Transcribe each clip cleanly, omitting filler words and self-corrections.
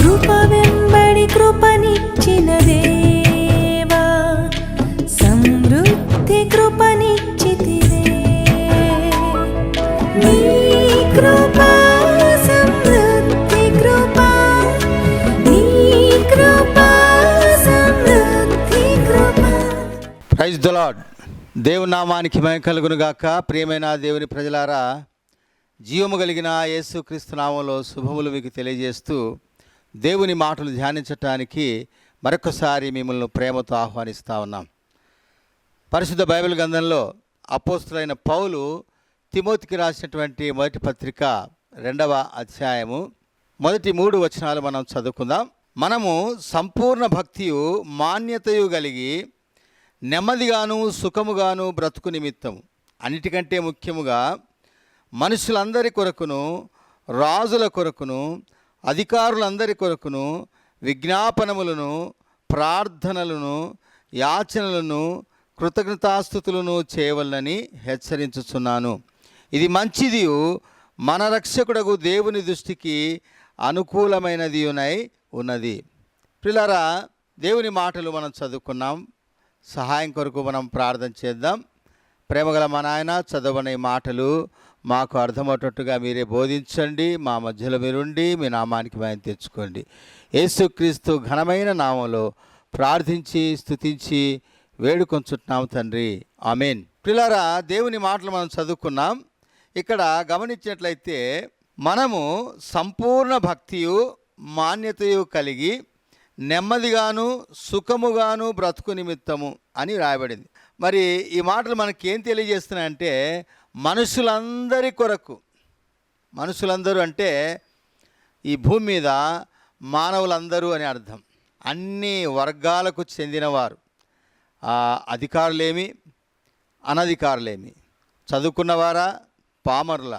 కృప వెంబడి కృపనిచ్చిన దేవా, సమృద్ధి కృపనిచ్చితివే. నీ కృప సమృద్ధి కృప, నీ కృప సమృద్ధి కృప. Praise the lord. దేవుని నామానికి మహిమ కలుగును గాక. ప్రియమైన దేవుని ప్రజలారా, జీవము కలిగిన యేసుక్రీస్తు నామంలో శుభములు మీకు తెలియజేస్తూ దేవుని మాటలు ధ్యానించటానికి మరొకసారి మిమ్మల్ని ప్రేమతో ఆహ్వానిస్తూ ఉన్నాం. పరిశుద్ధ బైబిల్ గ్రంథంలో అపోస్తులైన పౌలు తిమోతికి రాసినటువంటి మొదటి పత్రిక 2వ అధ్యాయము మొదటి 3 వచనాలు మనం చదువుకుందాం. మనము సంపూర్ణ భక్తియు మాన్యతయు కలిగి నెమ్మదిగాను సుఖముగాను బ్రతుకు నిమిత్తము, అన్నిటికంటే ముఖ్యముగా మనుషులందరి కొరకును, రాజుల కొరకును, అధికారులందరి కొరకును విజ్ఞాపనములను, ప్రార్థనలను, యాచనలను, కృతజ్ఞతాస్తుతులను చేయవలనని హెచ్చరించుచున్నాను. ఇది మంచిదియు మన రక్షకుడగు దేవుని దృష్టికి అనుకూలమైనదియునై ఉన్నది. ప్రియులారా, దేవుని మాటలు మనం చదువుకున్నాం. సహాయం కొరకు మనం ప్రార్థన చేద్దాం. ప్రేమగల మా నాయన, చదవని మాటలు మాకు అర్థమయ్యేటట్టుగా మీరే బోధించండి. మా మధ్యలో మీరుండి మీ నామానికి మహిమ తెచ్చుకోండి. యేసుక్రీస్తు ఘనమైన నామంలో ప్రార్థించి స్తుతించి వేడుకొంచున్నాము తండ్రి, ఆమేన్. ప్రియులారా, దేవుని మాటలు మనం చదువుకున్నాం. ఇక్కడ గమనించినట్లయితే మనము సంపూర్ణ భక్తియు మాన్యతయు కలిగి నెమ్మదిగాను సుఖముగాను బ్రతుకు నిమిత్తము అని రాయబడింది. మరి ఈ మాటలు మనకి ఏం తెలియజేస్తున్నాయంటే, మనుషులందరి కొరకు, మనుషులందరూ అంటే ఈ భూమి మీద మానవులందరూ అని అర్థం. అన్ని వర్గాలకు చెందినవారు, అధికారులేమి అనధికారులేమి, చదువుకున్నవారా పామరుల,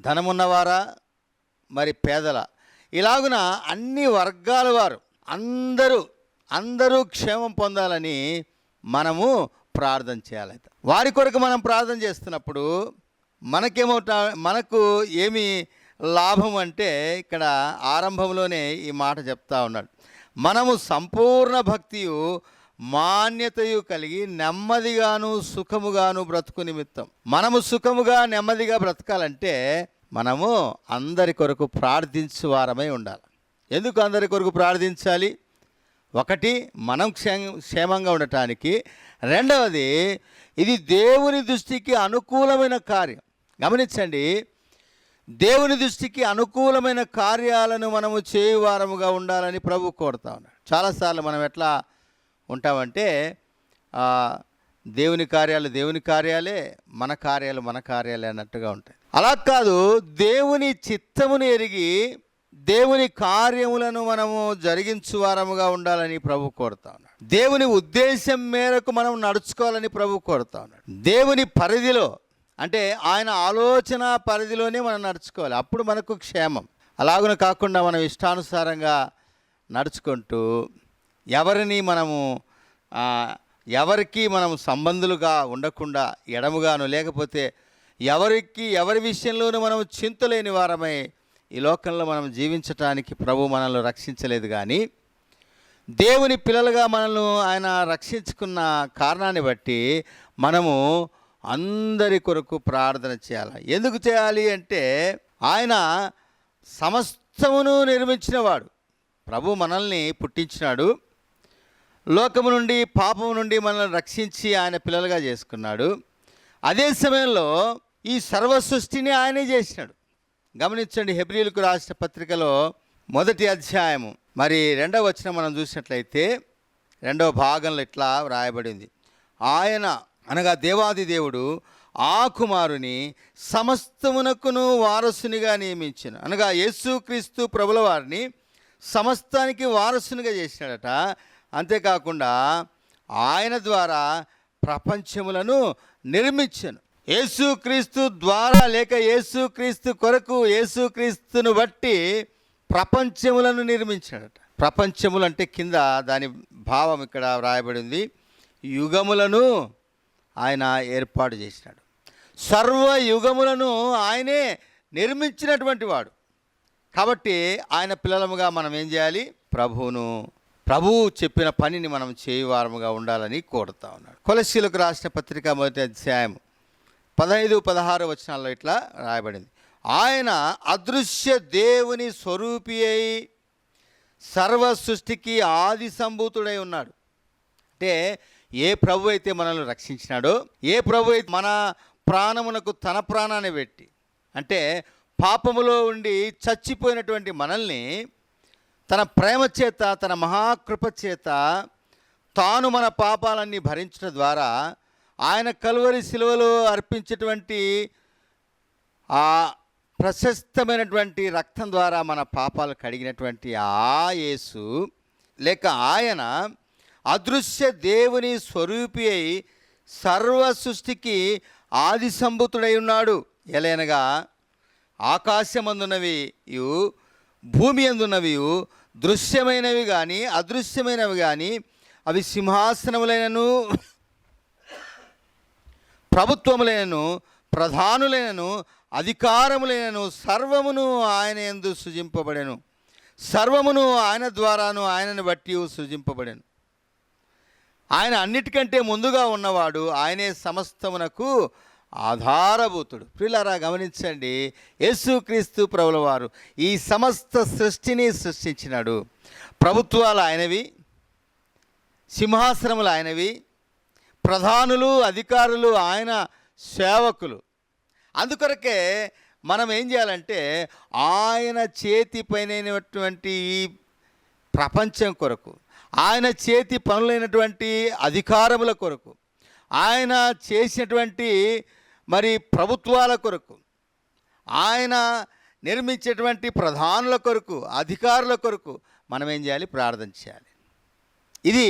ధనమున్నవారా మరి పేదల, ఇలాగున అన్ని వర్గాల వారు అందరూ క్షేమం పొందాలని మనము ప్రార్థన చేయాలి. వారి కొరకు మనం ప్రార్థన చేస్తున్నప్పుడు మనకు ఏమి లాభం అంటే, ఇక్కడ ఆరంభంలోనే ఈ మాట చెప్తా ఉన్నాడు. మనము సంపూర్ణ భక్తియు మాన్యతయు కలిగి నెమ్మదిగాను సుఖముగాను బ్రతుకు నిమిత్తం. మనము సుఖముగా నెమ్మదిగా బ్రతకాలంటే మనము అందరి కొరకు ప్రార్థించు వారమై ఉండాలి. ఎందుకు అందరి కొరకు ప్రార్థించాలి? ఒకటి, మనం క్షేమంగా ఉండటానికి. రెండవది, ఇది దేవుని దృష్టికి అనుకూలమైన కార్యం. గమనించండి, దేవుని దృష్టికి అనుకూలమైన కార్యాలను మనము చేయువారముగా ఉండాలని ప్రభు కోరుతా ఉన్నాడు. చాలాసార్లు మనం ఎట్లా ఉంటామంటే, దేవుని కార్యాలు దేవుని కార్యాలే, మన కార్యాలు మన కార్యాలే అన్నట్టుగా ఉంటాయి. అలా కాదు, దేవుని చిత్తమును ఎరిగి దేవుని కార్యములను మనము జరిగించువారముగా ఉండాలని ప్రభు కోరుతా ఉన్నాడు. దేవుని ఉద్దేశం మేరకు మనం నడుచుకోవాలని ప్రభు కోరుతా ఉన్నాడు. దేవుని పరిధిలో, అంటే ఆయన ఆలోచన పరిధిలోనే మనం నడుచుకోవాలి. అప్పుడు మనకు క్షేమం. అలాగున కాకుండా మనం ఇష్టానుసారంగా నడుచుకుంటూ ఎవరికి మనం సంబంధులుగా ఉండకుండా, ఎడముగాను లేకపోతే ఎవరి విషయంలోనూ మనం చింతలేని వారమై ఈ లోకంలో మనం జీవించటానికి ప్రభు మనల్ని రక్షించలేదు. కానీ దేవుని పిల్లలుగా మనల్ని ఆయన రక్షించుకున్న కారణాన్ని బట్టి మనము అందరి కొరకు ప్రార్థన చేయాలి. ఎందుకు చేయాలి అంటే, ఆయన సమస్తమును నిర్మించినవాడు. ప్రభు మనల్ని పుట్టించినాడు, లోకము నుండి పాపము నుండి మనల్ని రక్షించి ఆయన పిల్లలుగా చేసుకున్నాడు. అదే సమయంలో ఈ సర్వ సృష్టిని ఆయనే చేసినాడు. గమనించండి, హెబ్రీయులకు రాసిన పత్రికలో 1వ అధ్యాయము మరి 2వ వచనం మనం చూసినట్లయితే 2వ భాగంలో ఇట్లా రాయబడింది. ఆయన అనగా దేవాది దేవుడు ఆ కుమారుని సమస్తమునకును వారసునిగా నియమించిన, అనగా యేసుక్రీస్తు ప్రభుల వారిని సమస్తానికి వారసునిగా చేసినాడట. అంతేకాకుండా ఆయన ద్వారా ప్రపంచములను నిర్మించను. యేసుక్రీస్తు ద్వారా లేక యేసుక్రీస్తు కొరకు, యేసుక్రీస్తును బట్టి ప్రపంచములను నిర్మించాడట. ప్రపంచములు అంటే కింద దాని భావం ఇక్కడ వ్రాయబడింది, యుగములను ఆయన ఏర్పాటు చేసినాడు. సర్వ యుగములను ఆయనే నిర్మించినటువంటి వాడు. కాబట్టి ఆయన పిల్లలముగా మనం ఏం చేయాలి? ప్రభువు చెప్పిన పనిని మనం చేయువారముగా ఉండాలని కోరుతా ఉన్నాడు. కొలస్సీలకు రాసిన పత్రిక 1వ అధ్యాయం 15-16 వచనాల్లో ఇట్లా రాయబడింది. ఆయన అదృశ్య దేవుని స్వరూపి అయి సర్వ సృష్టికి ఆది సంభూతుడై ఉన్నాడు. అంటే ఏ ప్రభు అయితే మనల్ని రక్షించినాడో, ఏ ప్రభు అయితే మన ప్రాణమునకు తన ప్రాణాన్ని పెట్టి, అంటే పాపములో ఉండి చచ్చిపోయినటువంటి మనల్ని తన ప్రేమ చేత, తన మహాకృప చేత తాను మన పాపాలన్నీ భరించడం ద్వారా ఆయన కల్వరి శిలువలో అర్పించేటువంటి ఆ ప్రశస్తమైనటువంటి రక్తం ద్వారా మన పాపాలు కడిగినటువంటి ఆ యేసు, లేక ఆయన అదృశ్య దేవుని స్వరూపి అయి సర్వ సృష్టికి ఆది సంభూతుడై ఉన్నాడు. ఎలయనగా ఆకాశమందున్నవి భూమి అందున్నవి దృశ్యమైనవి కానీ అదృశ్యమైనవి కానీ అవి సింహాసనములైనను ప్రభుత్వములైనను ప్రధానులైనను అధికారములైనను సర్వమును ఆయన యందు సృజింపబడెను. సర్వమును ఆయన ద్వారాను ఆయనను బట్టి సృజింపబడెను. ఆయన అన్నిటికంటే ముందుగా ఉన్నవాడు, ఆయనే సమస్తమునకు ఆధారభూతుడు. ప్రియులారా గమనించండి, యేసుక్రీస్తు ప్రభుల వారు ఈ సమస్త సృష్టిని సృష్టించినాడు. ప్రభుత్వాలు ఆయనవి, సింహాసనములు ఆయనవి, ప్రధానులు అధికారులు ఆయన సేవకులు. అందుకొరకే మనం ఏం చేయాలంటే ఆయన చేతి పైనటువంటి ఈ ప్రపంచం కొరకు, ఆయన చేతి పనులైనటువంటి అధికారముల కొరకు, ఆయన చేసినటువంటి మరి ప్రభుత్వాల కొరకు, ఆయన నిర్మించేటువంటి ప్రధానుల కొరకు, అధికారుల కొరకు మనం ఏం చేయాలి? ప్రార్థన చేయాలి. ఇది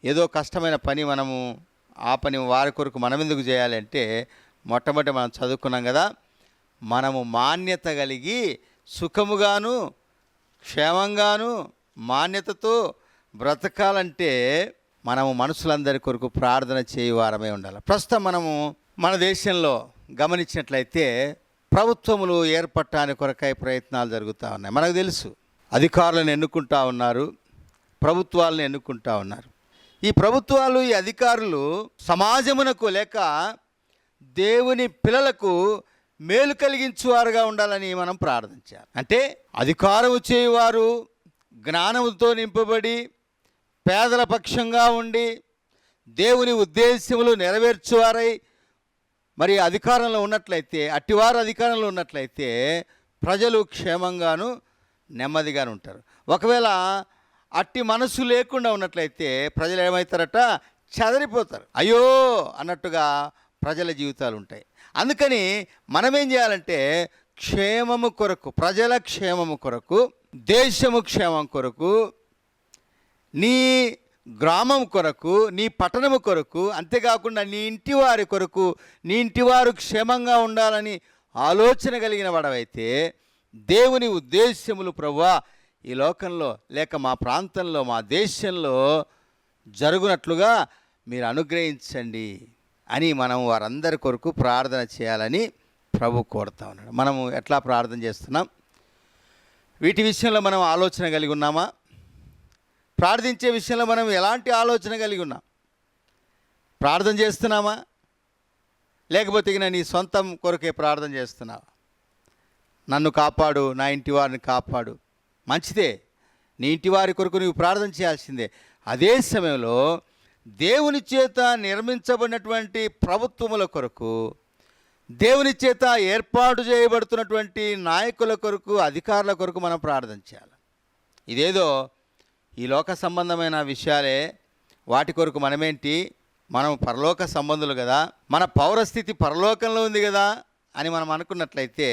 ఏదో కష్టమైన పని, మనము ఆ పని వారి కొరకు మనం ఎందుకు చేయాలి అంటే, మొట్టమొదటి మనం చదువుకున్నాం కదా, మనము మాన్యత కలిగి సుఖముగాను క్షేమంగాను మాన్యతతో బ్రతకాలంటే మనము మనుషులందరి కొరకు ప్రార్థన చేయవారమే ఉండాలి. ప్రస్తుతం మనము మన దేశంలో గమనించినట్లయితే ప్రభుత్వములు ఏర్పడటానికి కొరకై ప్రయత్నాలు జరుగుతూ ఉన్నాయి. మనకు తెలుసు, అధికారులను ఎన్నుకుంటా ఉన్నారు, ప్రభుత్వాలను ఎన్నుకుంటా ఉన్నారు. ఈ ప్రభుత్వాలు, ఈ అధికారులు సమాజమునకు లేక దేవుని పిల్లలకు మేలు కలిగించువారుగా ఉండాలని మనం ప్రార్థించాలి. అంటే అధికారము చేయువారు జ్ఞానముతో నింపబడి పేదల పక్షంగా ఉండి దేవుని ఉద్దేశములు నెరవేర్చువారై మరి అధికారంలో ఉన్నట్లయితే, అట్టివారు అధికారంలో ఉన్నట్లయితే ప్రజలు క్షేమంగాను నెమ్మదిగాను ఉంటారు. ఒకవేళ అట్టి మనసు లేకుండా ఉన్నట్లయితే ప్రజలు ఏమవుతారట? చెదరిపోతారు. అయ్యో అన్నట్టుగా ప్రజల జీవితాలు ఉంటాయి. అందుకని మనమేం చేయాలంటే క్షేమము కొరకు, ప్రజల క్షేమము కొరకు, దేశము క్షేమం కొరకు, నీ గ్రామం కొరకు, నీ పట్టణము కొరకు, అంతేకాకుండా నీ ఇంటి వారి కొరకు, నీ ఇంటి వారు క్షేమంగా ఉండాలని ఆలోచన కలిగిన వాడవైతే దేవుని ఉద్దేశ్యములు ప్రభువా ఈ లోకంలో లేక మా ప్రాంతంలో, మా దేశంలో జరుగునట్లుగా మీరు అనుగ్రహించండి అని మనం వారందరి కొరకు ప్రార్థన చేయాలని ప్రభు కోరుతా ఉన్నాడు. మనము ఎట్లా ప్రార్థన చేస్తున్నాం? వీటి విషయంలో మనం ఆలోచన కలిగి ఉన్నామా? ప్రార్థించే విషయంలో మనం ఎలాంటి ఆలోచన కలిగి ఉన్నాం? ప్రార్థన చేస్తున్నామా? లేకపోతే ఇక నీ సొంతం కొరకే ప్రార్థన చేస్తున్నావా? నన్ను కాపాడు, నా ఇంటి వారిని కాపాడు, మంచిదే, నీ ఇంటి వారి కొరకు నువ్వు ప్రార్థన చేయాల్సిందే. అదే సమయంలో దేవుని చేత నిర్మించబడినటువంటి ప్రభుత్వముల కొరకు, దేవుని చేత ఏర్పాటు చేయబడుతున్నటువంటి నాయకుల కొరకు, అధికారుల కొరకు మనం ప్రార్థన చేయాలి. ఇదేదో ఈ లోక సంబంధమైన విషయాలే, వాటి కొరకు మనమేంటి, మనం పరలోక సంబంధులు కదా, మన పౌరస్థితి పరలోకంలో ఉంది కదా అని మనం అనుకున్నట్లయితే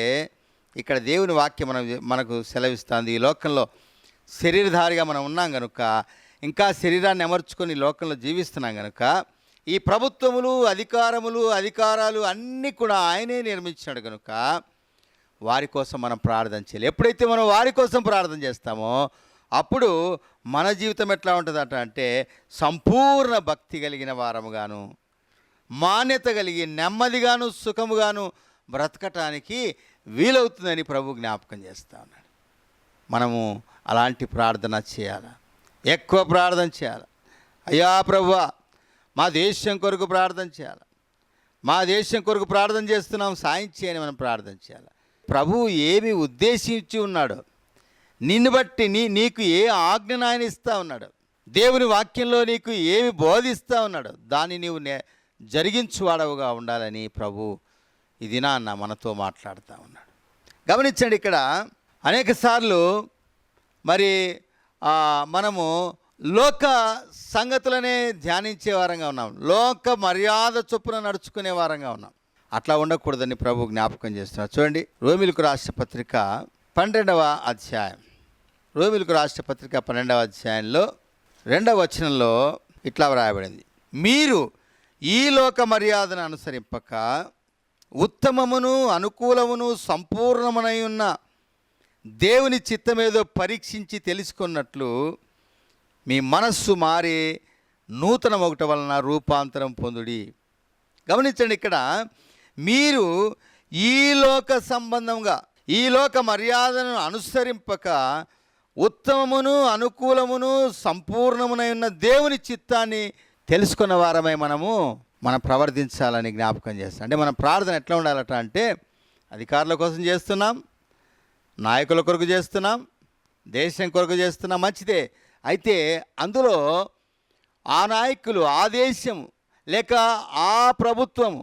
ఇక్కడ దేవుని వాక్యం మనకు సెలవిస్తుంది. ఈ లోకంలో శరీరధారిగా మనం ఉన్నాం కనుక, ఇంకా శరీరాన్ని అమర్చుకొని లోకంలో జీవిస్తున్నాం కనుక, ఈ ప్రభుత్వములు, అధికారాలు అన్నీ కూడా ఆయనే నిర్మించాడు కనుక వారి కోసం మనం ప్రార్థన చేయాలి. ఎప్పుడైతే మనం వారి కోసం ప్రార్థన చేస్తామో అప్పుడు మన జీవితం ఎట్లా ఉంటుందట అంటే సంపూర్ణ భక్తి కలిగిన వారముగాను, మాన్యత కలిగి నెమ్మదిగాను సుఖముగాను బ్రతకటానికి వీలవుతుందని ప్రభు జ్ఞాపకం చేస్తా ఉన్నాడు. మనము అలాంటి ప్రార్థన చేయాలి, ఎక్కువ ప్రార్థన చేయాలి. అయ్యా ప్రభువా, మా దేశం కొరకు ప్రార్థన చేయాలి, మా దేశం కొరకు ప్రార్థన చేస్తున్నాం, సాయం చేయని మనం ప్రార్థన చేయాలి. ప్రభువు ఏమి ఉద్దేశించి ఉన్నాడో, నిన్ను బట్టి నీకు ఏ ఆజ్ఞను ఆయన ఇస్తూ ఉన్నాడు, దేవుని వాక్యంలో నీకు ఏమి బోధిస్తూ ఉన్నాడో దాన్ని నీవు జరిగించువాడవుగా ఉండాలని ప్రభు ఈ దినాన్న మనతో మాట్లాడుతూ ఉన్నాడు. గమనించండి, ఇక్కడ అనేక సార్లు మరి మనము లోక సంగతులనే ధ్యానించే వారంగా ఉన్నాం, లోక మర్యాద చొప్పున నడుచుకునే వారంగా ఉన్నాం. అట్లా ఉండకూడదని ప్రభు జ్ఞాపకం చేస్తున్నారు. చూడండి, రోమిలకు రాసిన పత్రిక 12వ అధ్యాయం, రోమిలకు రాసిన పత్రిక 12వ అధ్యాయంలో 2వ వచనంలో ఇట్లా వ్రాయబడింది: మీరు ఈ లోక మర్యాదను అనుసరింపక ఉత్తమమును అనుకూలమును సంపూర్ణమునై ఉన్న దేవుని చిత్తమేదో పరీక్షించి తెలుసుకున్నట్లు మీ మనస్సు మారి నూతన ఒకటి వలన రూపాంతరం పొందుడి. గమనించండి, ఇక్కడ మీరు ఈ లోక సంబంధంగా ఈ లోక మర్యాదను అనుసరింపక ఉత్తమమును అనుకూలమును సంపూర్ణమునై ఉన్న దేవుని చిత్తాన్ని తెలుసుకున్న వారమై మనం ప్రవర్తించాలని జ్ఞాపకం చేస్తాం. అంటే మన ప్రార్థన ఎట్లా ఉండాలట అంటే, అధికారుల కోసం చేస్తున్నాం, నాయకుల కొరకు చేస్తున్నాం, దేశం కొరకు చేస్తున్నాం, మంచిదే. అయితే అందులో ఆ నాయకులు, ఆ దేశం లేక ఆ ప్రభుత్వము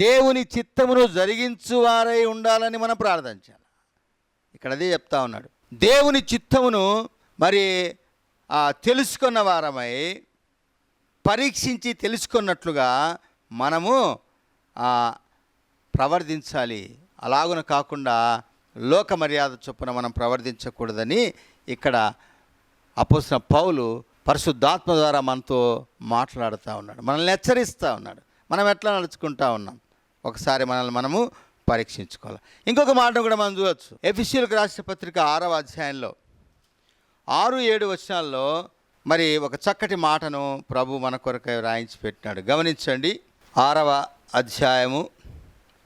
దేవుని చిత్తమును జరిగించువారై ఉండాలని మనం ప్రార్థించాలి. ఇక్కడ అదే చెప్తా ఉన్నాడు. దేవుని చిత్తమును మరి తెలుసుకున్న వారమై పరీక్షించి తెలుసుకున్నట్లుగా మనము ప్రవర్తించాలి. అలాగున కాకుండా లోక మర్యాద చొప్పున మనం ప్రవర్తించకూడదని ఇక్కడ అపోస్తలుడైన పౌలు పరిశుద్ధాత్మ ద్వారా మనతో మాట్లాడుతూ ఉన్నాడు, మనల్ని హెచ్చరిస్తూ ఉన్నాడు. మనం ఎట్లా నడుచుకుంటా ఉన్నాం, ఒకసారి మనల్ని మనము పరీక్షించుకోవాలి. ఇంకొక మాట కూడా మనం చూడవచ్చు. ఎఫెసీయులకు రాసిన పత్రిక 6వ అధ్యాయంలో 6-7 వచనాల్లో మరి ఒక చక్కటి మాటను ప్రభు మన కొరకై రాయించి పెట్టినాడు. గమనించండి, 6వ అధ్యాయము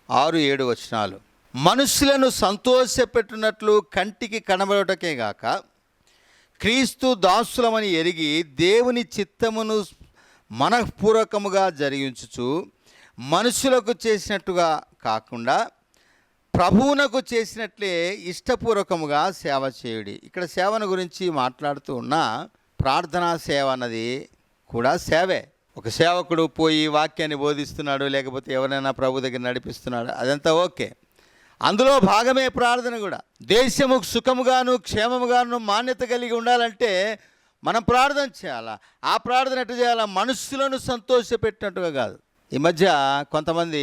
6-7 వచనాలు: మనుషులను సంతోషపెట్టునట్లు కంటికి కనబడుటకే గాక క్రీస్తు దాసులమని ఎరిగి దేవుని చిత్తమును మనఃపూర్వకముగా జరిగించుచు మనుషులకు చేసినట్టుగా కాకుండా ప్రభువునకు చేసినట్లే ఇష్టపూర్వకముగా సేవ చేయుడి. ఇక్కడ సేవను గురించి మాట్లాడుతూ ఉన్న ప్రార్థనా సేవ అన్నది కూడా సేవే. ఒక సేవకుడు పోయి వాక్యాన్ని బోధిస్తున్నాడు, లేకపోతే ఎవరైనా ప్రభు దగ్గర నడిపిస్తున్నాడు, అదంతా ఓకే. అందులో భాగమే ప్రార్థన కూడా. దేశము సుఖముగాను క్షేమముగాను మాన్యత కలిగి ఉండాలంటే మనం ప్రార్థన చేయాలా. ఆ ప్రార్థన ఎట్లా చేయాలా? మనుషులను సంతోషపెట్టినట్టుగా కాదు. ఈ మధ్య కొంతమంది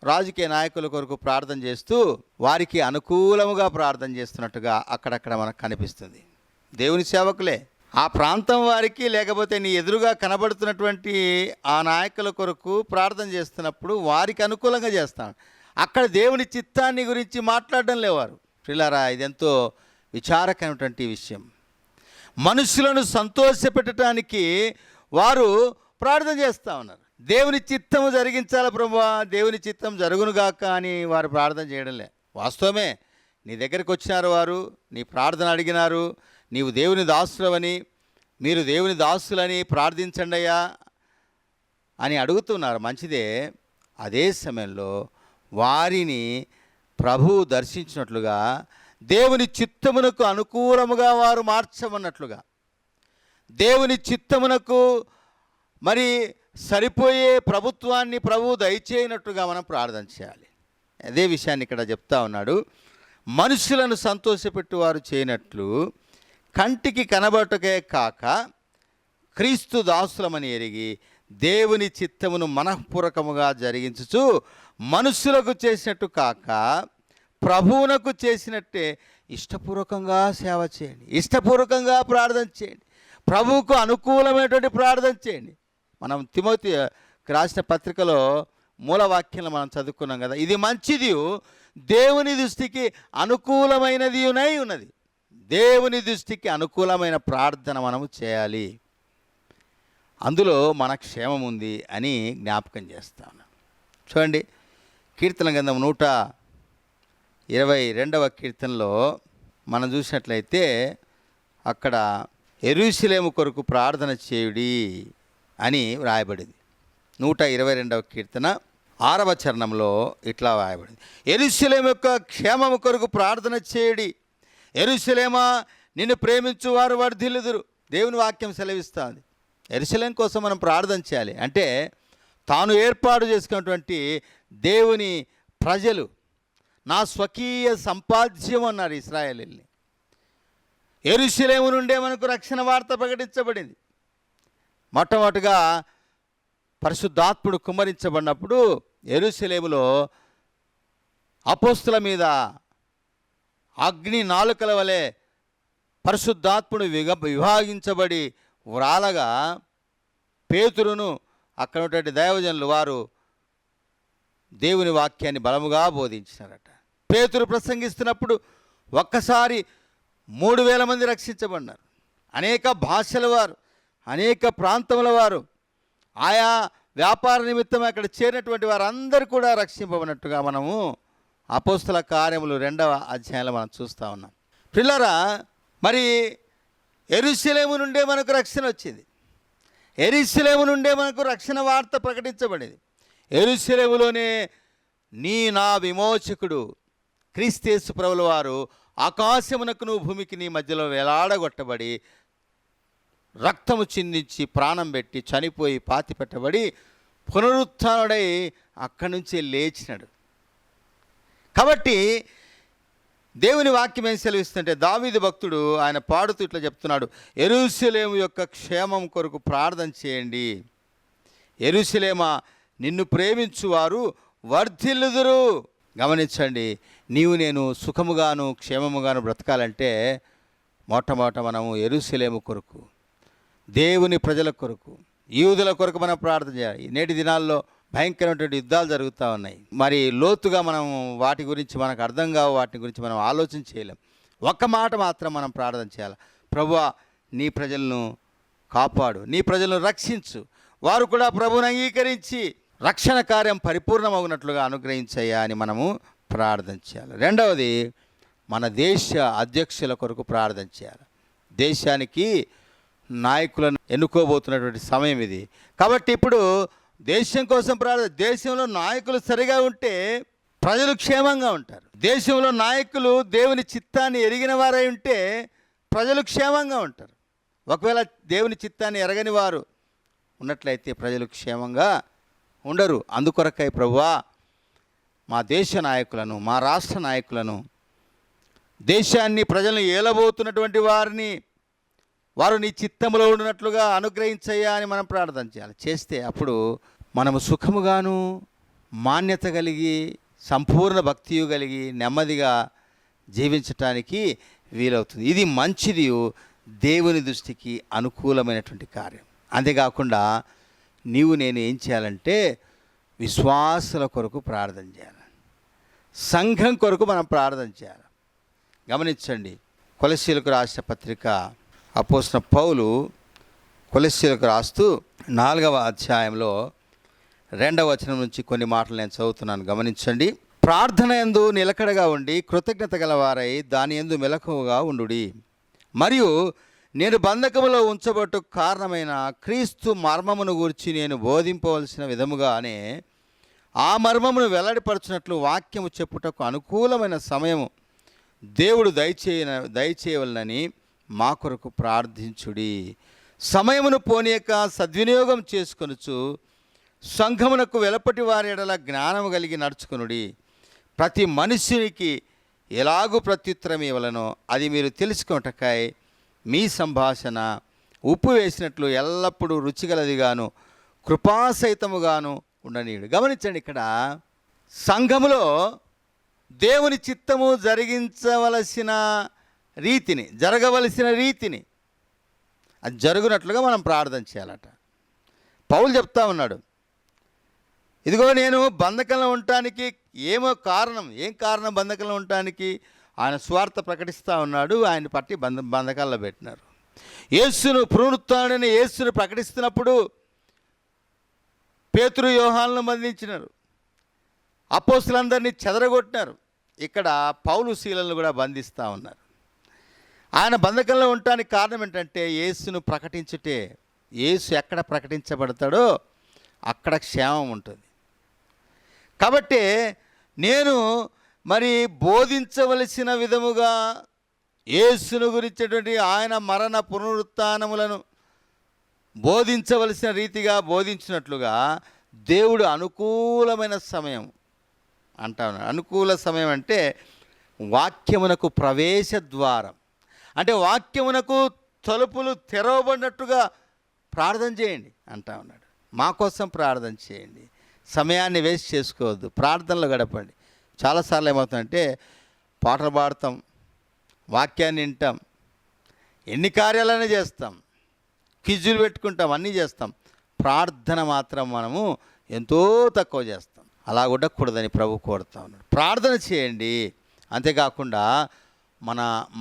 రాజకీయ నాయకుల కొరకు ప్రార్థన చేస్తూ వారికి అనుకూలముగా ప్రార్థన చేస్తున్నట్టుగా అక్కడక్కడ మనకు కనిపిస్తుంది. దేవుని సేవకులే ఆ ప్రాంతం వారికి, లేకపోతే నీ ఎదురుగా కనబడుతున్నటువంటి ఆ నాయకుల కొరకు ప్రార్థన చేస్తున్నప్పుడు వారికి అనుకూలంగా చేస్తాను. అక్కడ దేవుని చిత్తాన్ని గురించి మాట్లాడడం లేవారు. ప్రియులారా, ఇదెంతో విచారకరమైనటువంటి విషయం. మనుషులను సంతోషపెట్టడానికి వారు ప్రార్థన చేస్తూ ఉన్నారు. దేవుని చిత్తము జరిగించాలి ప్రభువా, దేవుని చిత్తం జరుగునుగాక అని వారు ప్రార్థన చేయడంలే. వాస్తవమే, నీ దగ్గరికి వచ్చినారు, వారు నీ ప్రార్థన అడిగినారు, నీవు దేవుని దాసులవని, మీరు దేవుని దాసులని ప్రార్థించండి అయ్యా అని అడుగుతున్నారు, మంచిదే. అదే సమయంలో వారిని ప్రభువు దర్శించినట్లుగా దేవుని చిత్తమునకు అనుకూలముగా వారు మార్చమన్నట్లుగా, దేవుని చిత్తమునకు మరి సరిపోయే ప్రభుత్వాన్ని ప్రభువు దయచేయనట్టుగా మనం ప్రార్థన చేయాలి. అదే విషయాన్ని ఇక్కడ చెప్తా ఉన్నాడు. మనుషులను సంతోషపెట్టు వారు చేయనట్లు కంటికి కనబడటకే కాక క్రీస్తు దాసులమని ఎరిగి దేవుని చిత్తమును మనఃపూర్వకముగా జరిగించుచు మనుషులకు చేసినట్టు కాక ప్రభువునకు చేసినట్టే ఇష్టపూర్వకంగా సేవ చేయండి, ఇష్టపూర్వకంగా ప్రార్థన చేయండి, ప్రభువుకు అనుకూలమైనటువంటి ప్రార్థన చేయండి. మనం తిమోతి రాసిన పత్రికలో మూలవాక్యాలను మనం చదువుకున్నాం కదా, ఇది మంచిది, దేవుని దృష్టికి అనుకూలమైనది ఉన్నది. దేవుని దృష్టికి అనుకూలమైన ప్రార్థన మనము చేయాలి, అందులో మన క్షేమం ఉంది అని జ్ఞాపకం చేస్తాను. చూడండి, కీర్తన గ్రంథం 122వ కీర్తనలో మనం చూసినట్లయితే అక్కడ యెరూషలేము కొరకు ప్రార్థన చేయుడి అని వ్రాయబడింది. 122వ కీర్తన 6వ చరణంలో ఇట్లా వ్రాయబడింది, యెరూషలేము యొక్క క్షేమము కొరకు ప్రార్థన చేయుడి. యెరూషలేమా, నిన్ను ప్రేమించు వారు వర్ధిల్లుదురు. దేవుని వాక్యం సెలవిస్తుంది. యెరూషలేము కోసం మనం ప్రార్థన చేయాలి. అంటే తాను ఏర్పాటు చేసుకున్నటువంటి దేవుని ప్రజలు, నా స్వకీయ సంపాద్యం అన్నారు ఇశ్రాయేలీయుల్ని. యెరూషలేము నుండే మనకు రక్షణ వార్త ప్రకటించబడింది. మొట్టమొదటిగా పరిశుద్ధాత్ముడు కుమ్మరించబడినప్పుడు యెరూషలేములో అపోస్తుల మీద అగ్ని నాలుకల వలె పరిశుద్ధాత్ముడు విభాగించబడి వ్రాలగా పేతురును అక్కడ ఉన్నటువంటి దైవజనులు వారు దేవుని వాక్యాన్ని బలముగా బోధించినారట. పేతురు ప్రసంగిస్తున్నప్పుడు ఒక్కసారి 3,000 మంది రక్షించబడినారు. అనేక భాషల వారు, అనేక ప్రాంతముల వారు, ఆయా వ్యాపార నిమిత్తం అక్కడ చేరినటువంటి వారందరూ కూడా రక్షింపబడినట్టుగా మనము అపోస్తల కార్యములు 2వ అధ్యాయంలో మనం చూస్తూ ఉన్నాం. పిల్లరా, మరి యెరూషలేము నుండే మనకు రక్షణ వచ్చింది. యెరూషలేము నుండే మనకు రక్షణ వార్త ప్రకటించబడింది. యెరూషలేములోనే నా విమోచకుడు క్రీస్తు ప్రభుల వారు ఆకాశమునకును భూమికి నీ మధ్యలో వేలాడగొట్టబడి రక్తము చిందించి ప్రాణం పెట్టి చనిపోయి పాతి పెట్టబడి పునరుత్థానుడై అక్కడి నుంచి లేచినాడు. కాబట్టి దేవుని వాక్యం ఏం సెలవిస్తుంటే, దావీదు భక్తుడు ఆయన పాడుతూ ఇట్లా చెప్తున్నాడు, యెరూషలేము యొక్క క్షేమం కొరకు ప్రార్థన చేయండి. యెరూషలేమా, నిన్ను ప్రేమించువారు వర్ధిల్లుదురు. గమనించండి, నీవు నేను సుఖముగాను క్షేమముగాను బ్రతకాలంటే మొట్టమొదట మనము యెరూషలేము కొరకు, దేవుని ప్రజల కొరకు, యూదుల కొరకు మనం ప్రార్థన చేయాలి. నేటి దినాల్లో భయంకరమైనటువంటి యుద్ధాలు జరుగుతూ ఉన్నాయి. మరి లోతుగా మనం వాటి గురించి మనకు అర్థం కావు, వాటి గురించి మనం ఆలోచన చేయలేం. ఒక్క మాట మాత్రం మనం ప్రార్థన చేయాలి, ప్రభువా నీ ప్రజలను కాపాడు, నీ ప్రజలను రక్షించు, వారు కూడా ప్రభువుని అంగీకరించి రక్షణ కార్యం పరిపూర్ణమవునట్లుగా అనుగ్రహించయ్యా అని మనము ప్రార్థన చేయాలి. రెండవది, మన దేశ అధ్యక్షుల కొరకు ప్రార్థన చేయాలి. దేశానికి నాయకులను ఎన్నుకోబోతున్నటువంటి సమయం ఇది. కాబట్టి ఇప్పుడు దేశం కోసం ప్రార్థన. దేశంలో నాయకులు సరిగా ఉంటే ప్రజలు క్షేమంగా ఉంటారు. దేశంలో నాయకులు దేవుని చిత్తాన్ని ఎరిగిన వారై ఉంటే ప్రజలు క్షేమంగా ఉంటారు. ఒకవేళ దేవుని చిత్తాన్ని ఎరగని వారు ఉన్నట్లయితే ప్రజలు క్షేమంగా ఉండరు. అందుకొరకై ప్రభువా, మా దేశ నాయకులను, మా రాష్ట్ర నాయకులను, దేశాన్ని ప్రజలను ఏలబోతున్నటువంటి వారిని, వారు నీ చిత్తములో ఉండినట్లుగా అనుగ్రహించయ్యా అని మనం ప్రార్థన చేయాలి. చేస్తే అప్పుడు మనము సుఖముగాను మాన్యత కలిగి సంపూర్ణ భక్తియు కలిగి నెమ్మదిగా జీవించటానికి వీలవుతుంది. ఇది మంచిది, దేవుని దృష్టికి అనుకూలమైనటువంటి కార్యం. అంతేకాకుండా నీవు నేను ఏం చేయాలంటే విశ్వాసుల కొరకు ప్రార్థన చేయాలి, సంఘం కొరకు మనం ప్రార్థన చేయాలి. గమనించండి, కొలస్సీలకు రాసిన పత్రిక అపోస్తలుడైన పౌలు కొలస్సీలకు రాస్తూ 4వ అధ్యాయంలో 2వ వచనం నుంచి కొన్ని మాటలు నేను చదువుతున్నాను. గమనించండి. ప్రార్థన యందు నిలకడగా ఉండి కృతజ్ఞత గలవారై దాని యందు మెలకువగా ఉండుడి. మరియు నేను బంధకములో ఉంచబట్టు కారణమైన క్రీస్తు మర్మమును గురించి నేను బోధింపవలసిన విధముగానే ఆ మర్మమును వాక్యము చెప్పుటకు అనుకూలమైన సమయము దేవుడు దయచేయవలనని మా కొరకు ప్రార్థించుడి. సమయమును పోనీయక సద్వినియోగం చేసుకొనుచు సంఘమునకు వెలపటి వారి ఎడల జ్ఞానము కలిగి నడుచుకొనుడి. ప్రతి మనుష్యునికి ఎలాగూ ప్రత్యుత్తరం ఇవ్వలనో అది మీరు తెలుసుకొనుటకై మీ సంభాషణ ఉప్పు వేసినట్లు ఎల్లప్పుడూ రుచిగలదిగాను కృపాసహితముగాను ఉండనీయుడు. గమనించండి, ఇక్కడ సంఘములో దేవుని చిత్తము జరగవలసిన రీతిని అది జరుగునట్లుగా మనం ప్రార్థన చేయాలట. పౌలు చెప్తా ఉన్నాడు, ఇదిగో నేను బంధకంలో ఉండటానికి ఏం కారణం బంధకంలో ఉండటానికి? ఆయన స్వార్థ ప్రకటిస్తూ ఉన్నాడు. ఆయన పట్టి బంధకాల్లో పెట్టినారు. పునరుత్థానుడైన యేసును ప్రకటిస్తున్నప్పుడు పేతురు యోహానులను బంధించినారు, అపోస్తులందరినీ చెదరగొట్టినారు. ఇక్కడ పౌలు శీలను కూడా బంధిస్తూ ఉన్నారు. ఆయన బంధకంలో ఉండటానికి కారణం ఏంటంటే యేసును ప్రకటించుటే. యేసు ఎక్కడ ప్రకటించబడతాడో అక్కడ క్షేమం ఉంటుంది. కాబట్టి నేను మరి బోధించవలసిన విధముగా యేసును గురించినటువంటి ఆయన మరణ పునరుత్థానములను బోధించవలసిన రీతిగా బోధించినట్లుగా దేవుడు అనుకూలమైన సమయం అంటా ఉన్నాడు. అనుకూల సమయం అంటే వాక్యమునకు ప్రవేశ ద్వారం, అంటే వాక్యమునకు తలుపులు తెరవబడినట్టుగా ప్రార్థన చేయండి అంటా ఉన్నాడు. మా కోసం ప్రార్థన చేయండి, సమయాన్ని వేస్ట్ చేసుకోవద్దు, ప్రార్థనలో గడపండి. చాలాసార్లు ఏమవుతుందంటే పాటలు పాడతాం, వాక్యాన్ని వింటాం, ఎన్ని కార్యాలనే చేస్తాం, క్విజులు పెట్టుకుంటాం, అన్నీ చేస్తాం, ప్రార్థన మాత్రం మనము ఎంతో తక్కువ చేస్తాం. అలా ఉండకూడదని ప్రభు కోరుతా ఉన్నాడు. ప్రార్థన చేయండి. అంతేకాకుండా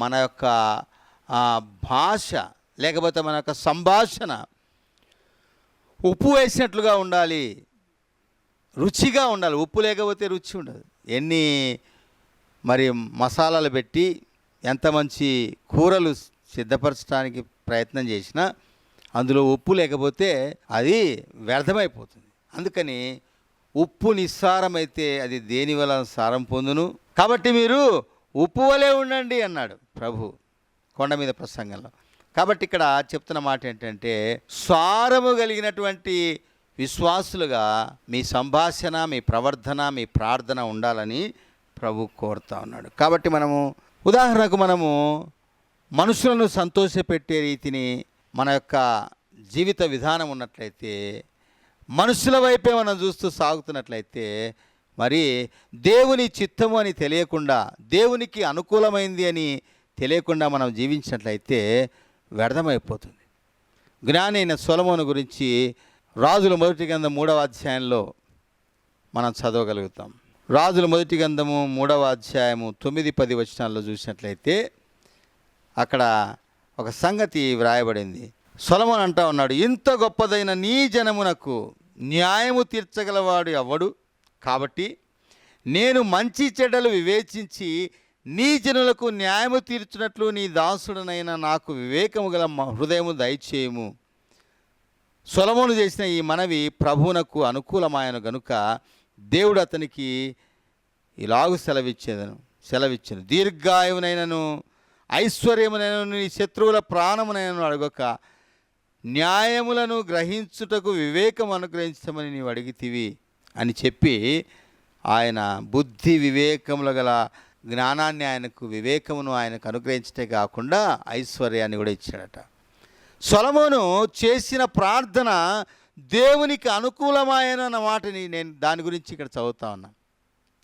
మన యొక్క భాష లేకపోతే మన యొక్క సంభాషణ ఉప్పు వేసినట్లుగా ఉండాలి, రుచిగా ఉండాలి. ఉప్పు లేకపోతే రుచి ఉండదు. ఎన్ని మరి మసాలాలు పెట్టి ఎంత మంచి కూరలు సిద్ధపరచడానికి ప్రయత్నం చేసినా అందులో ఉప్పు లేకపోతే అది వ్యర్థమైపోతుంది. అందుకని ఉప్పు నిస్సారమైతే అది దేని వల్ల సారం పొందును. కాబట్టి మీరు ఉప్పు వలె ఉండండి అన్నాడు ప్రభు కొండ మీద ప్రసంగంలో. కాబట్టి ఇక్కడ చెప్తున్న మాట ఏంటంటే సారము కలిగినటువంటి విశ్వాసులుగా మీ సంభాషణ, మీ ప్రవర్తన, మీ ప్రార్థన ఉండాలని ప్రభు కోరుతా ఉన్నాడు. కాబట్టి ఉదాహరణకు మనము మనుషులను సంతోషపెట్టే రీతిని మన యొక్క జీవిత విధానం ఉన్నట్లయితే, మనుషుల వైపే మనం చూస్తూ సాగుతున్నట్లయితే, మరి దేవుని చిత్తము అని తెలియకుండా, దేవునికి అనుకూలమైంది అని తెలియకుండా మనం జీవించినట్లయితే వ్యర్థమైపోతుంది. జ్ఞాని అయిన సొలొమోను గురించి రాజుల మొదటి గ్రంథం 3వ అధ్యాయంలో మనం చదవగలుగుతాం. రాజుల మొదటి గ్రంథము 3వ అధ్యాయము 9-10 వచనాల్లో చూసినట్లయితే అక్కడ ఒక సంగతి వ్రాయబడింది. సొలొమోను అంటా ఉన్నాడు, ఇంత గొప్పదైన నీ జనమునకు న్యాయము తీర్చగలవాడు ఎవడు? కాబట్టి నేను మంచి చెడ్డలు వివేచించి నీ జనులకు న్యాయము తీర్చున్నట్లు నీ దాసుడనైన నాకు వివేకము గల హృదయము దయచేయము. సొలొమోను చేసిన ఈ మనవి ప్రభువునకు అనుకూలమాయను గనుక దేవుడు అతనికి ఇలాగు సెలవిచ్చెను, దీర్ఘాయువునైనను ఐశ్వర్యమునైనను నీ శత్రువుల ప్రాణమునైనను అడగక న్యాయములను గ్రహించుటకు వివేకం అనుగ్రహించమని నీవు అడిగితివి అని చెప్పి ఆయన బుద్ధి వివేకముల గల జ్ఞానాన్ని, వివేకమును ఆయనకు అనుగ్రహించటే కాకుండా ఐశ్వర్యాన్ని కూడా ఇచ్చాడట. సొలొమోను చేసిన ప్రార్థన దేవునికి అనుకూలమాయన మాటని నేను దాని గురించి ఇక్కడ చదువుతా ఉన్నాను.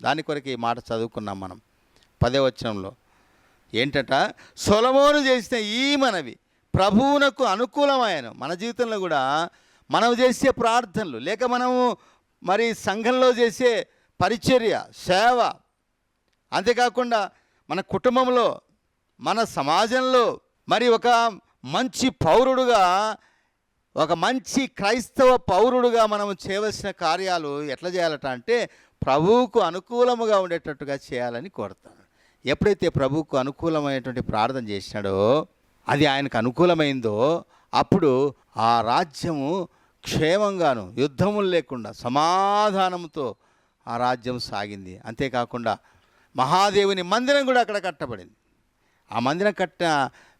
దాని కొరకు ఈ మాట చదువుకున్నాం మనం 10వ వచనంలో. ఏంటట, సొలొమోను చేసిన ఈ మనవి ప్రభువునకు అనుకూలమాయను. మన జీవితంలో కూడా మనం చేసే ప్రార్థనలు, లేక మనము మరి సంఘంలో చేసే పరిచర్య, సేవ, అంతేకాకుండా మన కుటుంబంలో, మన సమాజంలో మరి ఒక మంచి పౌరుడుగా, ఒక మంచి క్రైస్తవ పౌరుడుగా మనం చేయవలసిన కార్యాలు ఎట్లా చేయాలట అంటే ప్రభువుకు అనుకూలముగా ఉండేటట్టుగా చేయాలని కోరుతాను. ఎప్పుడైతే ప్రభువుకు అనుకూలమైనటువంటి ప్రార్థన చేసినాడో, అది ఆయనకు అనుకూలమైందో, అప్పుడు ఆ రాజ్యము క్షేమంగాను, యుద్ధములు లేకుండా సమాధానంతో ఆ రాజ్యం సాగింది. అంతేకాకుండా మహాదేవుని మందిరం కూడా అక్కడ కట్టబడింది. ఆ మందిరం కట్టిన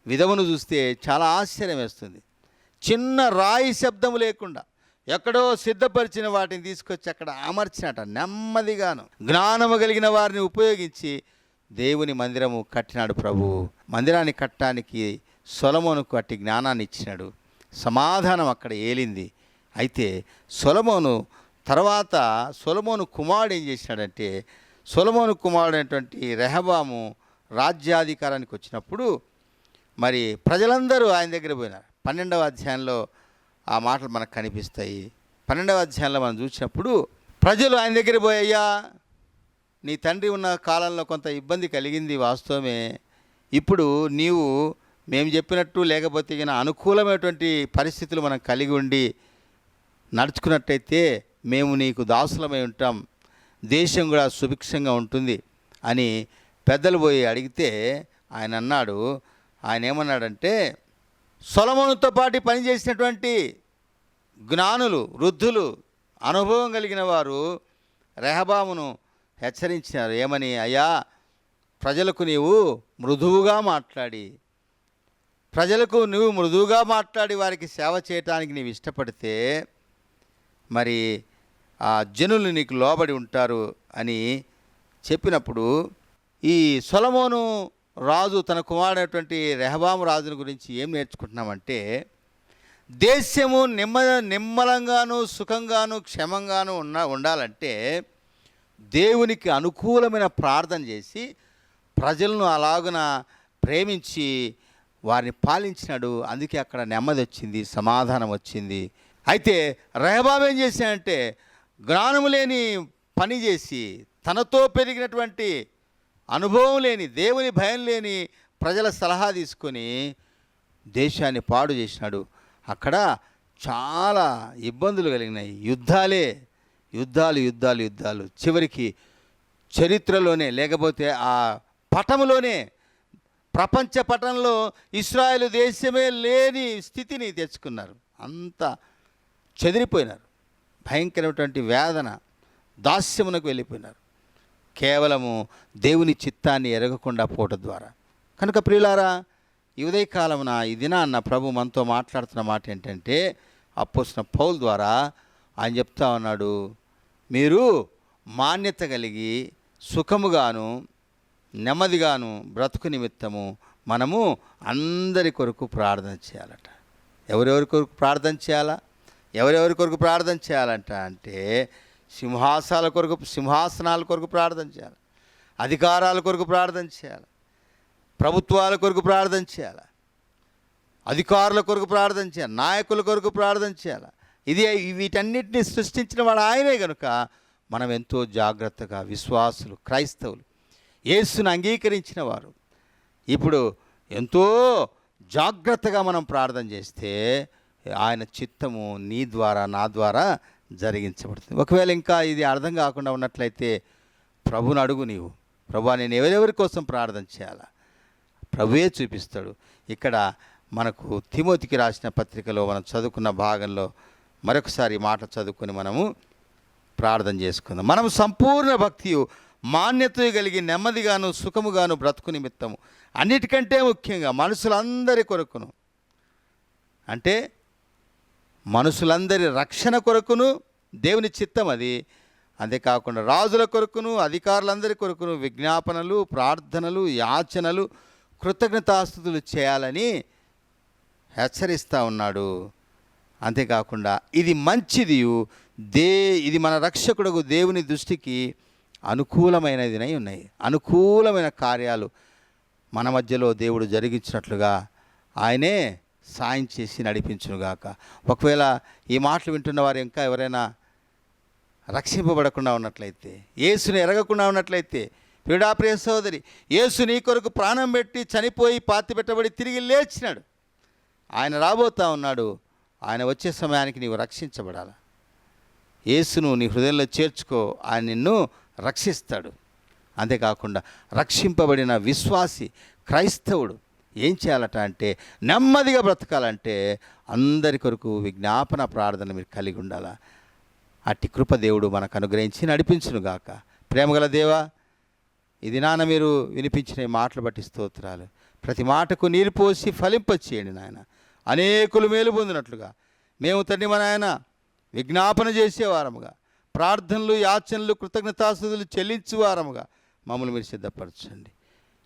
విధమును చూస్తే చాలా ఆశ్చర్యం వేస్తుంది. చిన్న రాయి శబ్దము లేకుండా ఎక్కడో సిద్ధపరిచిన వాటిని తీసుకొచ్చి అక్కడ అమర్చినట, నెమ్మదిగాను జ్ఞానము కలిగిన వారిని ఉపయోగించి దేవుని మందిరము కట్టినాడు ప్రభువు. మందిరాన్ని కట్టడానికి సొలొమోనుకు అట్టి జ్ఞానాన్ని ఇచ్చినాడు. సమాధానం అక్కడ ఏలింది. అయితే సొలొమోను తర్వాత సొలొమోను కుమారుడు ఏం చేసినాడంటే, సొలొమోను కుమారుడైనటువంటి రెహబాము రాజ్యాధికారానికి వచ్చినప్పుడు మరి ప్రజలందరూ ఆయన దగ్గర పోయినారు. 12వ అధ్యాయంలో ఆ మాటలు మనకు కనిపిస్తాయి. 12వ అధ్యాయంలో మనం చూసినప్పుడు ప్రజలు ఆయన దగ్గర పోయి, అయ్యా నీ తండ్రి ఉన్న కాలంలో కొంత ఇబ్బంది కలిగింది వాస్తవమే, ఇప్పుడు నీవు మేము చెప్పినట్టు లేకపోతే అనుకూలమైనటువంటి పరిస్థితులు మనం కలిగి ఉండి నడుచుకున్నట్టయితే మేము నీకు దాసులమై ఉంటాం, దేశం కూడా సుభిక్షంగా ఉంటుంది అని పెద్దలు పోయి అడిగితే ఆయన అన్నాడు, ఆయన ఏమన్నాడంటే, సొలొమోనుతో పాటు పనిచేసినటువంటి జ్ఞానులు, వృద్ధులు, అనుభవం కలిగిన వారు రెహబామును హెచ్చరించినారు. ఏమని? అయ్యా, ప్రజలకు నీవు మృదువుగా మాట్లాడి వారికి సేవ చేయటానికి నీవు ఇష్టపడితే మరి ఆ జనులు నీకు లోబడి ఉంటారు అని చెప్పినప్పుడు, ఈ సొలొమోను రాజు తన కుమారుడైనటువంటి రెహబాము రాజుని గురించి ఏం నేర్చుకుంటున్నామంటే, దేశము నిమ్మలంగాను సుఖంగాను క్షేమంగాను ఉండాలంటే దేవునికి అనుకూలమైన ప్రార్థన చేసి ప్రజలను అలాగున ప్రేమించి వారిని పాలించినాడు. అందుకే అక్కడ నెమ్మది వచ్చింది, సమాధానం వచ్చింది. అయితే రెహబాము ఏం చేశాడంటే, జ్ఞానము లేని పని చేసి తనతో పెరిగినటువంటి అనుభవం లేని, దేవుని భయం లేని ప్రజల సలహా తీసుకొని దేశాన్ని పాడు చేసినాడు. అక్కడ చాలా ఇబ్బందులు కలిగినాయి. యుద్ధాలు చివరికి చరిత్రలోనే, లేకపోతే ఆ పటంలోనే, ప్రపంచ పటంలో ఇశ్రాయేలు దేశమే లేని స్థితిని తెచ్చుకున్నారు. అంతా చెదిరిపోయినారు. భయంకరమైనటువంటి వేదన, దాస్యమునకు వెళ్ళిపోయినారు, కేవలము దేవుని చిత్తాన్ని ఎరగకుండా పోవటం ద్వారా. కనుక ప్రియులారా, ఈ ఉదయకాలమున ఈ దినాన్న ప్రభు మనతో మాట్లాడుతున్న మాట ఏంటంటే, అపోస్తలుడైన పౌలు ద్వారా ఆయన చెప్తా ఉన్నాడు, మీరు మాన్యత కలిగి సుఖముగాను నెమ్మదిగాను బ్రతుకు నిమిత్తము మనము అందరి కొరకు ప్రార్థన చేయాలట. ఎవరెవరి కొరకు ప్రార్థన చేయాలా? ఎవరెవరి కొరకు ప్రార్థన చేయాలంట అంటే, సింహాసనాల కొరకు ప్రార్థన చేయాలి, అధికారాల కొరకు ప్రార్థన చేయాలి, ప్రభుత్వాల కొరకు ప్రార్థన చేయాలి, అధికారుల కొరకు ప్రార్థన చేయాలి, నాయకుల కొరకు ప్రార్థన చేయాలి. వీటన్నిటిని సృష్టించిన వాడు ఆయనే కనుక మనం ఎంతో జాగ్రత్తగా, విశ్వాసులు, క్రైస్తవులు, యేసును అంగీకరించిన వారు ఇప్పుడు ఎంతో జాగ్రత్తగా మనం ప్రార్థన చేస్తే ఆయన చిత్తము నీ ద్వారా, నా ద్వారా జరిగించబడుతుంది. ఒకవేళ ఇంకా ఇది అర్థం కాకుండా ఉన్నట్లయితే ప్రభుని అడుగు. నీవు, ప్రభువా, నేను ఎవరెవరి కోసం ప్రార్థన చేయాలా? ప్రభువే చూపిస్తాడు. ఇక్కడ మనకు తిమోతికి రాసిన పత్రికలో మనం చదువుకున్న భాగంలో మరొకసారి మాట చదువుకొని మనము ప్రార్థన చేసుకుందాం. మనం సంపూర్ణ భక్తియు మాన్యత కలిగి నెమ్మదిగాను సుఖముగాను బ్రతుకు నిమిత్తము, అన్నిటికంటే ముఖ్యంగా మనుషులందరి కొరకును, అంటే మనుషులందరి రక్షణ కొరకును దేవుని చిత్తం అది. అంతేకాకుండా రాజుల కొరకును, అధికారులందరి కొరకును విజ్ఞాపనలు, ప్రార్థనలు, యాచనలు, కృతజ్ఞతాస్తుతులు చేయాలని హెచ్చరిస్తూ ఉన్నాడు. అంతేకాకుండా ఇది మంచిది, ఇది మన రక్షకుడు దేవుని దృష్టికి అనుకూలమైనదినై ఉన్నాయి. అనుకూలమైన కార్యాలు మన మధ్యలో దేవుడు జరిగించినట్లుగా ఆయనే సాయం చేసి నడిపించునుగాక. ఒకవేళ ఈ మాటలు వింటున్న వారు ఇంకా ఎవరైనా రక్షింపబడకుండా ఉన్నట్లయితే, యేసుని ఎరగకుండా ఉన్నట్లయితే, ప్రియ సోదరి, యేసు నీ కొరకు ప్రాణం పెట్టి చనిపోయి పాతి పెట్టబడి తిరిగి లేచినాడు. ఆయన రాబోతా ఉన్నాడు. ఆయన వచ్చే సమయానికి నీవు రక్షించబడాలి. యేసును నీ హృదయంలో చేర్చుకో, ఆయన నిన్ను రక్షిస్తాడు. అంతేకాకుండా రక్షింపబడిన విశ్వాసి, క్రైస్తవుడు ఏం చేయాలట అంటే, నెమ్మదిగా బ్రతకాలంటే అందరి కొరకు విజ్ఞాపన ప్రార్థన మీరు కలిగి ఉండాలా. అట్టి కృప దేవుడు మనకు అనుగ్రహించి నడిపించునుగాక. ప్రేమగల దేవా, ఇది నాన్న మీరు వినిపించిన ఈ మాటలు బట్టి స్తోత్రాలు. ప్రతి మాటకు నీరు పోసి ఫలింపచేయండి నాయన. అనేకులు మేలు పొందినట్లుగా మేము తండ్రి మన ఆయన విజ్ఞాపన చేసేవారముగా, ప్రార్థనలు, యాచనలు, కృతజ్ఞతాస్తుతులు చెల్లించేవారముగా మమ్మల్ని మీరు సిద్ధపరచండి.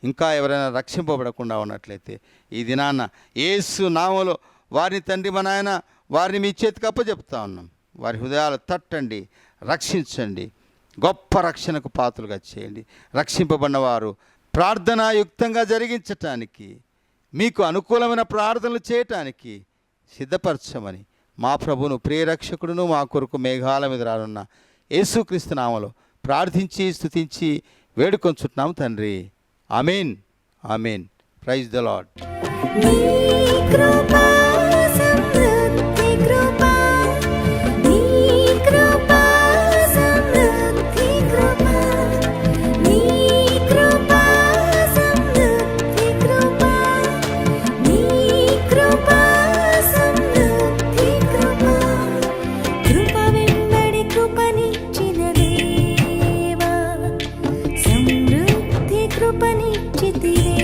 ఇంకా ఎవరైనా రక్షింపబడకుండా ఉన్నట్లయితే ఈ దినాన్న యేసు నామములో వారిని తండ్రి మన ఆయన వారిని మీ చేతికి అప్పచెప్తా ఉన్నాం. వారి హృదయాలు తట్టండి, రక్షించండి, గొప్ప రక్షణకు పాత్రలుగా చేయండి. రక్షింపబడిన వారు ప్రార్థనాయుక్తంగా జరిగించటానికి, మీకు అనుకూలమైన ప్రార్థనలు చేయటానికి సిద్ధపరచమని మా ప్రభువును, ప్రియరక్షకుడును, మా కొరకు మేఘాల మీద రానున్న యేసుక్రీస్తు నామములో ప్రార్థించి స్తుతించి వేడుకొంచుతున్నాము తండ్రి. Amen, amen. Praise the lord. నీ కృపా సమృద్ధి కృపా, నీ కృపా సమృద్ధి కృపా, నీ కృపా సమృద్ధి కృపా, కృపనిచ్చితివే